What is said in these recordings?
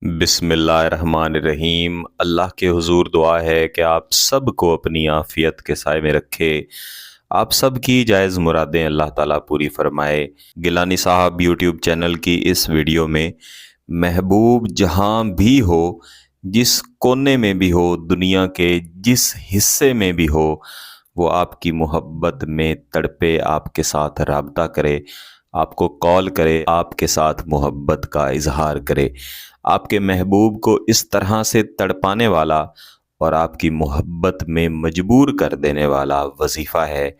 बिस्मिल्लाहिर्रहमानिर्रहीम। अल्लाह के हुजूर दुआ है कि आप सब को अपनी आफ़ियत के साए में रखे। आप सब की जायज़ मुरादें अल्लाह ताला पूरी फरमाए। गिलानी साहब यूट्यूब चैनल की इस वीडियो में महबूब जहाँ भी हो, जिस कोने में भी हो, दुनिया के जिस हिस्से में भी हो, वो आपकी मोहब्बत में तड़पे, आपके साथ राब्ता करे, आपको कॉल करे, आपके साथ मोहब्बत का इजहार करे। आपके महबूब को इस तरह से तड़पाने वाला और आपकी मोहब्बत में मजबूर कर देने वाला वजीफ़ा है,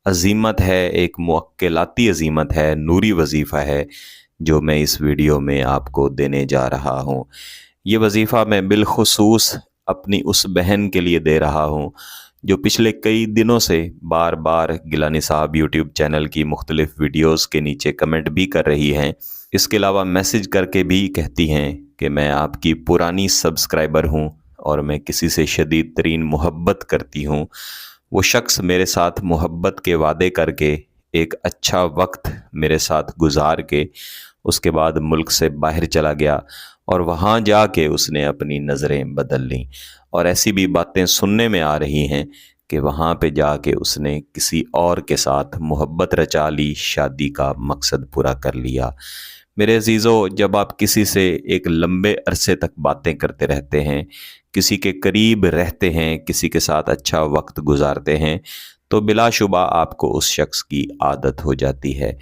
अजीमत है, एक मुअक्किलाती अजीमत है, नूरी वजीफ़ा है, जो मैं इस वीडियो में आपको देने जा रहा हूँ। ये वजीफ़ा मैं बिलखुसूस अपनी उस बहन के लिए दे रहा हूँ जो पिछले कई दिनों से बार बार गिलानी साहब यूट्यूब चैनल की मुख्तलिफ़ वीडियोज़ के नीचे कमेंट भी कर रही हैं। इसके अलावा मैसेज करके भी कहती हैं कि मैं आपकी पुरानी सब्सक्राइबर हूँ और मैं किसी से शदीद तरीन मोहब्बत करती हूँ। वो शख्स मेरे साथ मोहब्बत के वादे करके एक अच्छा वक्त मेरे साथ गुजार के उसके बाद मुल्क से बाहर चला गया और वहाँ जाके उसने अपनी नज़रें बदल लीं। और ऐसी भी बातें सुनने में आ रही हैं कि वहाँ पे जाके उसने किसी और के साथ मोहब्बत रचा ली, शादी का मकसद पूरा कर लिया। मेरे अजीज़ों, जब आप किसी से एक लंबे अरसे तक बातें करते रहते हैं, किसी के करीब रहते हैं, किसी के साथ अच्छा वक्त गुजारते हैं, तो बिलाशुबा आपको उस शख्स की आदत हो जाती है।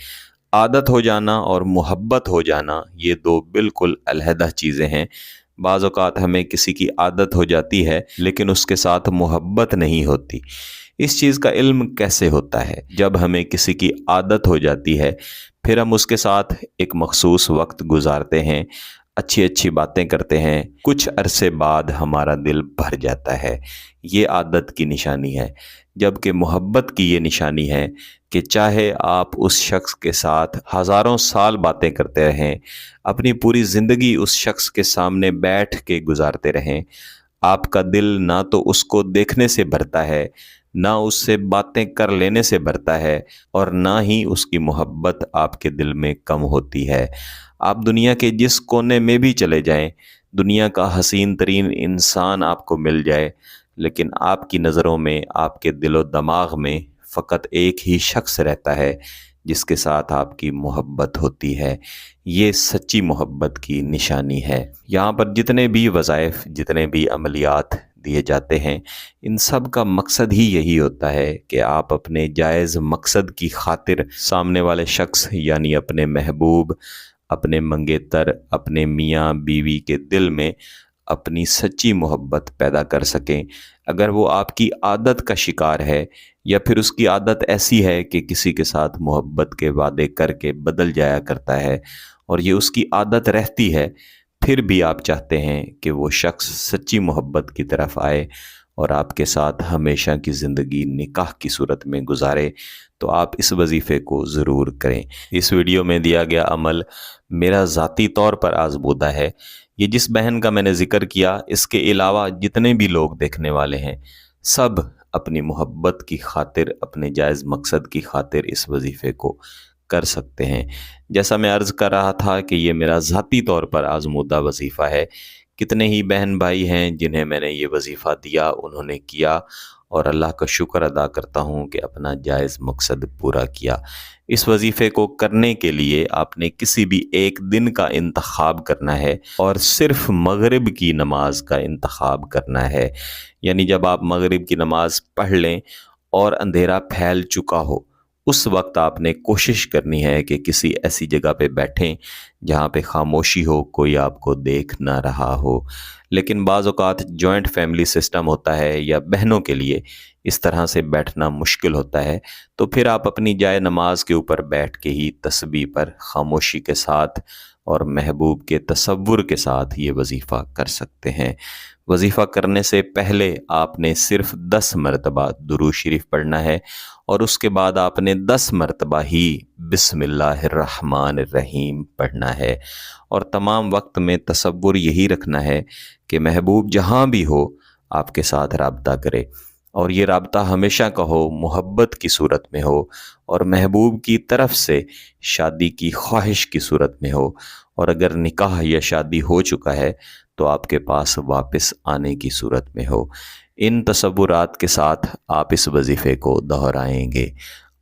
आदत हो जाना और मोहब्बत हो जाना ये दो बिल्कुल अलहदा चीज़ें हैं। बाज़ औक़ात हमें किसी की आदत हो जाती है लेकिन उसके साथ मोहब्बत नहीं होती। इस चीज़ का इल्म कैसे होता है? जब हमें किसी की आदत हो जाती है, फिर हम उसके साथ एक मखसूस वक्त गुजारते हैं, अच्छी अच्छी बातें करते हैं, कुछ अरसे बाद हमारा दिल भर जाता है। ये आदत की निशानी है। जबकि मोहब्बत की ये निशानी है कि चाहे आप उस शख्स के साथ हज़ारों साल बातें करते रहें, अपनी पूरी ज़िंदगी उस शख्स के सामने बैठ के गुजारते रहें, आपका दिल ना तो उसको देखने से भरता है, ना उससे बातें कर लेने से भरता है, और ना ही उसकी मोहब्बत आपके दिल में कम होती है। आप दुनिया के जिस कोने में भी चले जाएं, दुनिया का हसीन तरीन इंसान आपको मिल जाए, लेकिन आपकी नज़रों में, आपके दिलो दिमाग में फ़कत एक ही शख्स रहता है जिसके साथ आपकी मोहब्बत होती है। ये सच्ची मोहब्बत की निशानी है। यहाँ पर जितने भी वज़ाइफ, जितने भी अमलियात दिए जाते हैं, इन सब का मकसद ही यही होता है कि आप अपने जायज़ मकसद की खातिर सामने वाले शख्स यानी अपने महबूब, अपने मंगेतर, अपने मियाँ बीवी के दिल में अपनी सच्ची मोहब्बत पैदा कर सकें। अगर वो आपकी आदत का शिकार है या फिर उसकी आदत ऐसी है कि किसी के साथ मोहब्बत के वादे करके बदल जाया करता है और ये उसकी आदत रहती है, फिर भी आप चाहते हैं कि वो शख्स सच्ची मोहब्बत की तरफ आए और आपके साथ हमेशा की ज़िंदगी निकाह की सूरत में गुजारे, तो आप इस वजीफ़े को ज़रूर करें। इस वीडियो में दिया गया अमल मेरा ज़ाती तौर पर आज़मूदा है। ये जिस बहन का मैंने ज़िक्र किया, इसके अलावा जितने भी लोग देखने वाले हैं, सब अपनी मोहब्बत की खातिर, अपने जायज़ मकसद की खातिर इस वजीफ़े को कर सकते हैं। जैसा मैं अर्ज़ कर रहा था कि ये मेरा ज़ाती तौर पर आज़मूदा वजीफ़ा है। कितने ही बहन भाई हैं जिन्हें मैंने ये वजीफ़ा दिया, उन्होंने किया, और अल्लाह का शुक्र अदा करता हूँ कि अपना जायज़ मकसद पूरा किया। इस वजीफ़े को करने के लिए आपने किसी भी एक दिन का इंतखाब करना है और सिर्फ़ मगरिब की नमाज का इंतखाब करना है। यानी जब आप मगरिब की नमाज पढ़ लें और अंधेरा फैल चुका हो, उस वक्त आपने कोशिश करनी है कि किसी ऐसी जगह पे बैठें जहाँ पे खामोशी हो, कोई आपको देख ना रहा हो। लेकिन बाज़ औक़ात जॉइंट फैमिली सिस्टम होता है या बहनों के लिए इस तरह से बैठना मुश्किल होता है, तो फिर आप अपनी जाए नमाज के ऊपर बैठ के ही तस्बीह पर खामोशी के साथ और महबूब के तसव्वुर के साथ ये वजीफ़ा कर सकते हैं। वजीफ़ा करने से पहले आपने सिर्फ़ 10 मरतबा दुरूद शरीफ पढ़ना है और उसके बाद आपने 10 मरतबा ही बिस्मिल्लाहिर्रहमानिर्रहीम पढ़ना है। और तमाम वक्त में तसव्वुर यही रखना है कि महबूब जहाँ भी हो आपके साथ राब्ता करे, اور یہ رابطہ ہمیشہ کا ہو، محبت کی صورت میں ہو، اور محبوب کی طرف سے شادی کی خواہش کی صورت میں ہو، اور اگر نکاح یا شادی ہو چکا ہے تو آپ کے پاس واپس آنے کی صورت میں ہو۔ ان تصورات کے ساتھ آپ اس وظیفے کو دہرائیں گے۔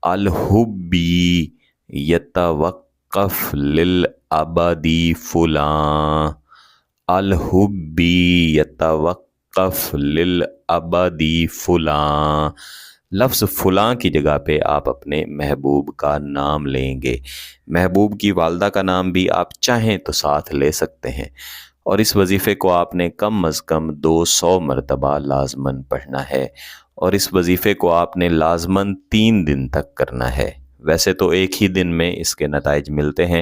الحبی یتوقف للابدی فلاں، الحبی یتوقف للابدی فلاں۔ لفظ فلاں کی جگہ پہ آپ اپنے محبوب کا نام لیں گے۔ محبوب کی والدہ کا نام بھی آپ چاہیں تو ساتھ لے سکتے ہیں، اور اس وظیفے کو آپ نے کم از کم 200 مرتبہ لازماً پڑھنا ہے، اور اس وظیفے کو آپ نے لازماً 3 دن تک کرنا ہے۔ ویسے تو ایک ہی دن میں اس کے نتائج ملتے ہیں،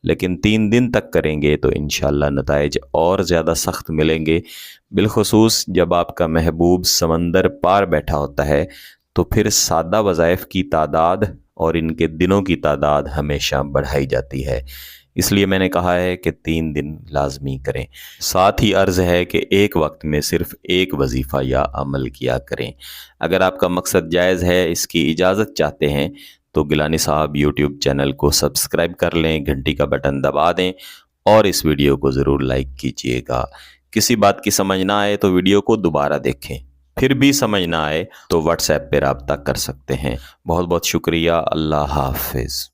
لیکن 3 دن تک کریں گے تو انشاءاللہ نتائج اور زیادہ سخت ملیں گے، بالخصوص جب آپ کا محبوب سمندر پار بیٹھا ہوتا ہے تو پھر سادہ وظائف کی تعداد اور ان کے دنوں کی تعداد ہمیشہ بڑھائی جاتی ہے۔ اس لیے میں نے کہا ہے کہ 3 دن لازمی کریں۔ ساتھ ہی عرض ہے کہ ایک وقت میں صرف ایک وظیفہ یا عمل کیا کریں۔ اگر آپ کا مقصد جائز ہے، اس کی اجازت چاہتے ہیں، تو گیلانی صاحب یوٹیوب چینل کو سبسکرائب کر لیں، گھنٹی کا بٹن دبا دیں، اور اس ویڈیو کو ضرور لائک کیجئے گا۔ کسی بات کی سمجھ نہ آئے تو ویڈیو کو دوبارہ دیکھیں، پھر بھی سمجھ نہ آئے تو واٹس ایپ پہ رابطہ کر سکتے ہیں۔ بہت بہت شکریہ۔ اللہ حافظ۔